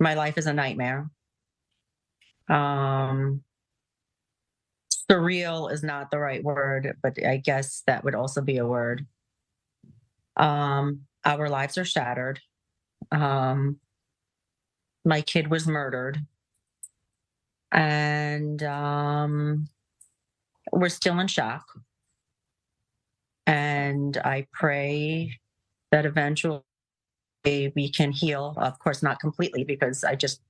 My life is a nightmare. Um, Surreal is not the right word, but I guess that would also be a word. Our lives are shattered. Um, my kid was murdered, and we're still in shock. And I pray that eventually we can heal. Of course, not completely because I just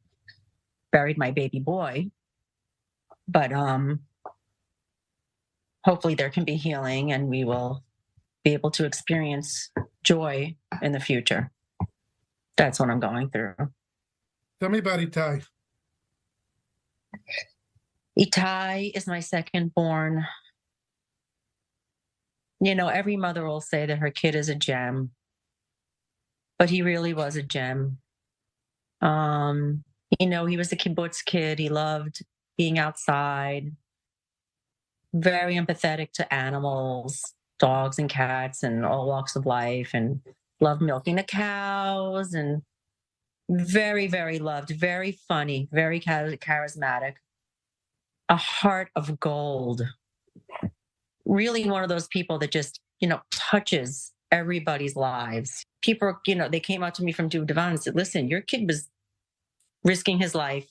buried my baby boy, but hopefully there can be healing and we will be able to experience joy in the future. That's what I'm going through. Tell me about Itai. Itai is my second born. You know, every mother will say that her kid is a gem, but he really was a gem. You know, he was a kibbutz kid. He loved being outside, very empathetic to animals, dogs and cats and all walks of life, and loved milking the cows, and very, very loved, very funny, very charismatic, a heart of gold. Really one of those people that just, you know, touches everybody's lives. People, you know, they came out to me from Duvan and said, listen, your kid was risking his life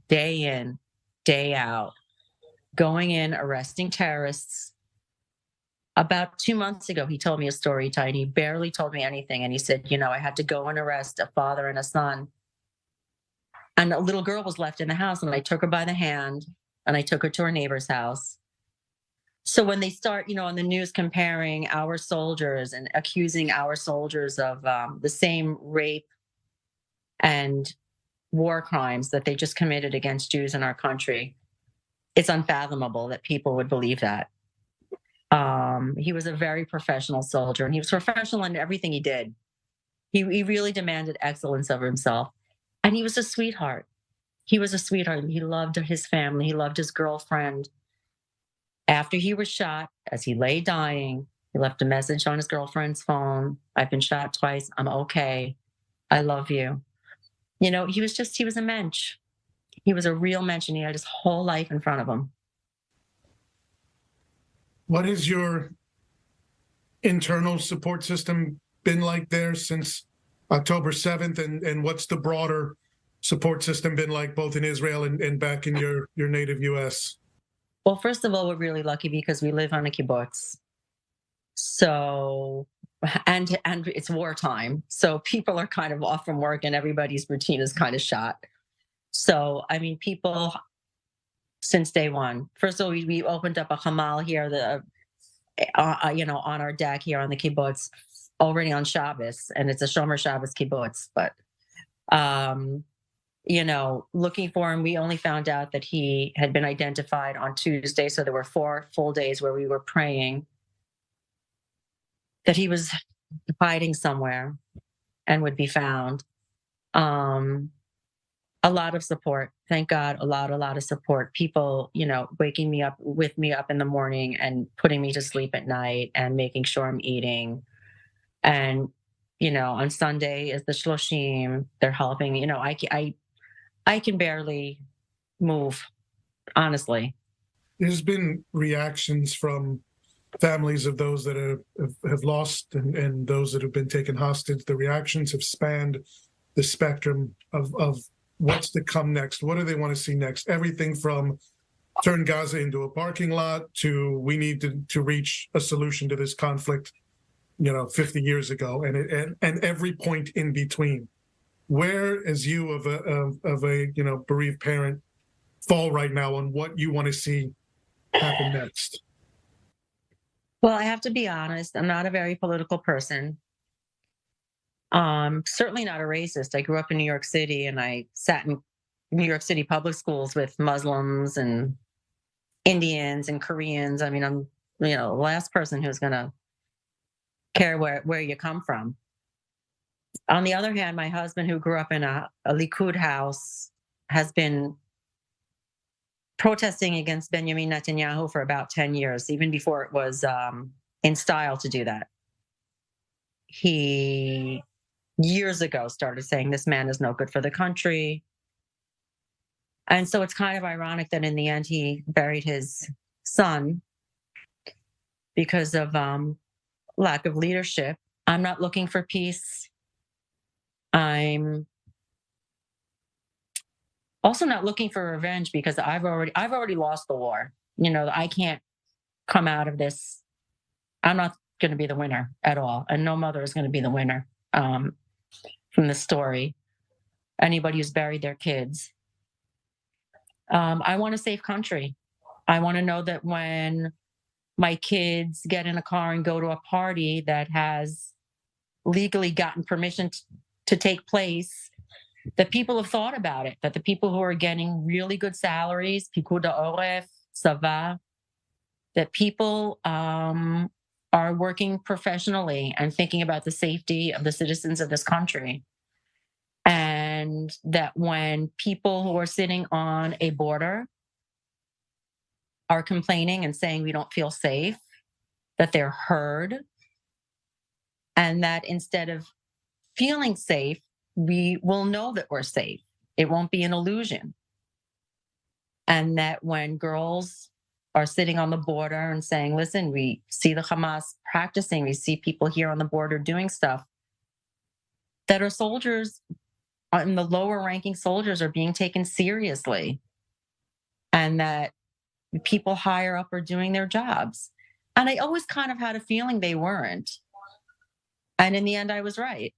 day in, day out, going in, arresting terrorists. About 2 months ago, he told me a story, Ty, and he barely told me anything. And he said, you know, I had to go and arrest a father and a son. And a little girl was left in the house, and I took her by the hand and I took her to her neighbor's house. So when they start, you know, on the news comparing our soldiers and accusing our soldiers of the same rape and war crimes that they just committed against Jews in our country, it's unfathomable that people would believe that. He was a very professional soldier, and he was professional in everything he did. He really demanded excellence of himself, and he was a sweetheart. He was a sweetheart. He loved his family. He loved his girlfriend. After he was shot, as he lay dying, he left a message on his girlfriend's phone. I've been shot twice. I'm okay. I love you. You know, he was a mensch. He was a real mensch, and he had his whole life in front of him. What has your internal support system been like there since October 7th? And what's the broader support system been like both in Israel and back in your native U.S.? Well, first of all, we're really lucky because we live on a kibbutz. So, and it's wartime. So people are kind of off from work and everybody's routine is kind of shot. So, I mean, people since day one, first of all, we opened up a hamal here, you know, on our deck here on the kibbutz already on Shabbos, and it's a Shomer Shabbos kibbutz. But, you know, looking for him, we only found out that he had been identified on Tuesday. So there were 4 full days where we were praying that he was hiding somewhere and would be found. A lot of support. Thank God, a lot of support. People, you know, waking me up with me up in the morning and putting me to sleep at night and making sure I'm eating. And, you know, on Sunday is the Shloshim. They're helping me. You know, I can barely move, honestly. There's been reactions from families of those that have lost and those that have been taken hostage. The reactions have spanned the spectrum of what's to come next. What do they want to see next? Everything from turn Gaza into a parking lot to we need to reach a solution to this conflict, you know, 50 years ago, and every point in between. Where, as you of a you know bereaved parent, fall right now on what you want to see happen next? Well, I have to be honest. I'm not a very political person. Certainly not a racist. I grew up in New York City, and I sat in New York City public schools with Muslims and Indians and Koreans. I mean, I'm, you know, the last person who's going to care where you come from. On the other hand, my husband, who grew up in a Likud house, has been protesting against Benjamin Netanyahu for about 10 years, even before it was in style to do that. He years ago started saying this man is no good for the country. And so it's kind of ironic that in the end he buried his son because of lack of leadership. I'm not looking for peace. I'm also not looking for revenge because I've already lost the war. You know, I can't come out of this. I'm not going to be the winner at all, and no mother is going to be the winner from the story. Anybody who's buried their kids. I want a safe country. I want to know that when my kids get in a car and go to a party that has legally gotten permission to take place, that people have thought about it, that the people who are getting really good salaries, Picou de Oref, Sava, that people are working professionally and thinking about the safety of the citizens of this country. And that when people who are sitting on a border are complaining and saying we don't feel safe, that they're heard, and that instead of feeling safe, we will know that we're safe. It won't be an illusion. And that when girls are sitting on the border and saying, listen, we see the Hamas practicing, we see people here on the border doing stuff, that our soldiers and the lower ranking soldiers are being taken seriously, and that people higher up are doing their jobs. And I always kind of had a feeling they weren't. And in the end, I was right.